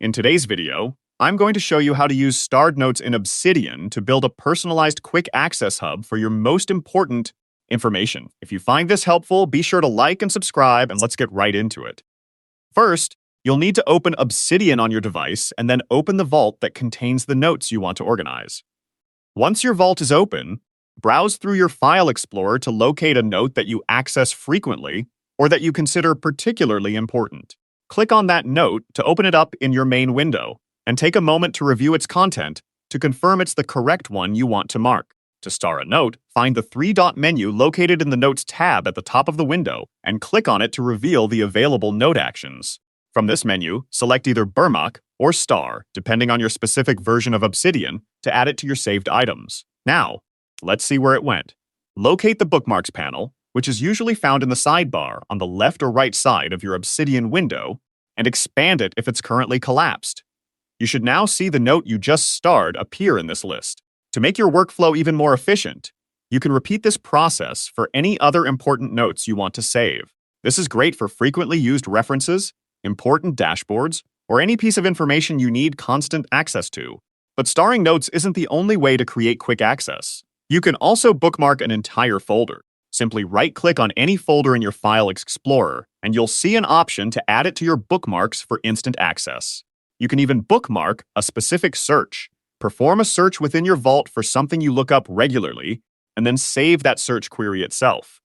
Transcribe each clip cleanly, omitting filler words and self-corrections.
In today's video, I'm going to show you how to use starred notes in Obsidian to build a personalized quick access hub for your most important information. If you find this helpful, be sure to like and subscribe, and let's get right into it. First, you'll need to open Obsidian on your device and then open the vault that contains the notes you want to organize. Once your vault is open, browse through your file explorer to locate a note that you access frequently or that you consider particularly important. Click on that note to open it up in your main window, and take a moment to review its content to confirm it's the correct one you want to mark. To star a note, find the three-dot menu located in the Notes tab at the top of the window and click on it to reveal the available note actions. From this menu, select either bookmark or star, depending on your specific version of Obsidian, to add it to your saved items. Now, let's see where it went. Locate the Bookmarks panel, which is usually found in the sidebar on the left or right side of your Obsidian window, and expand it if it's currently collapsed. You should now see the note you just starred appear in this list. To make your workflow even more efficient, you can repeat this process for any other important notes you want to save. This is great for frequently used references, important dashboards, or any piece of information you need constant access to. But starring notes isn't the only way to create quick access. You can also bookmark an entire folder. Simply right-click on any folder in your File Explorer, and you'll see an option to add it to your bookmarks for instant access. You can even bookmark a specific search. Perform a search within your vault for something you look up regularly, and then save that search query itself.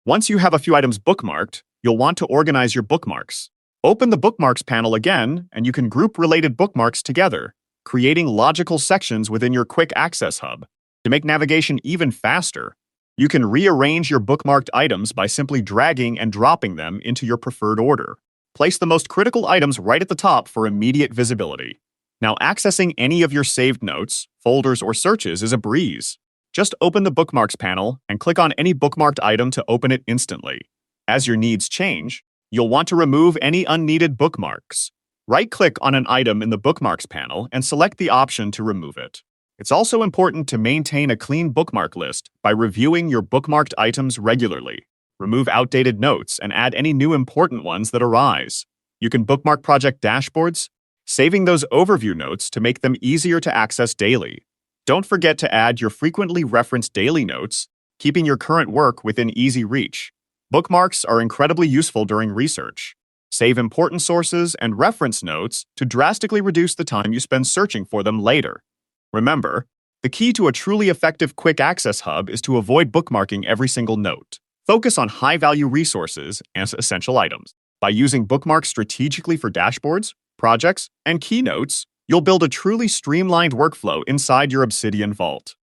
Once you have a few items bookmarked, you'll want to organize your bookmarks. Open the Bookmarks panel again, and you can group related bookmarks together, creating logical sections within your quick access hub. To make navigation even faster, you can rearrange your bookmarked items by simply dragging and dropping them into your preferred order. Place the most critical items right at the top for immediate visibility. Now, accessing any of your saved notes, folders, or searches is a breeze. Just open the Bookmarks panel and click on any bookmarked item to open it instantly. As your needs change, you'll want to remove any unneeded bookmarks. Right-click on an item in the Bookmarks panel and select the option to remove it. It's also important to maintain a clean bookmark list by reviewing your bookmarked items regularly. Remove outdated notes and add any new important ones that arise. You can bookmark project dashboards, saving those overview notes to make them easier to access daily. Don't forget to add your frequently referenced daily notes, keeping your current work within easy reach. Bookmarks are incredibly useful during research. Save important sources and reference notes to drastically reduce the time you spend searching for them later. Remember, the key to a truly effective quick access hub is to avoid bookmarking every single note. Focus on high-value resources and essential items. By using bookmarks strategically for dashboards, projects, and keynotes, you'll build a truly streamlined workflow inside your Obsidian vault.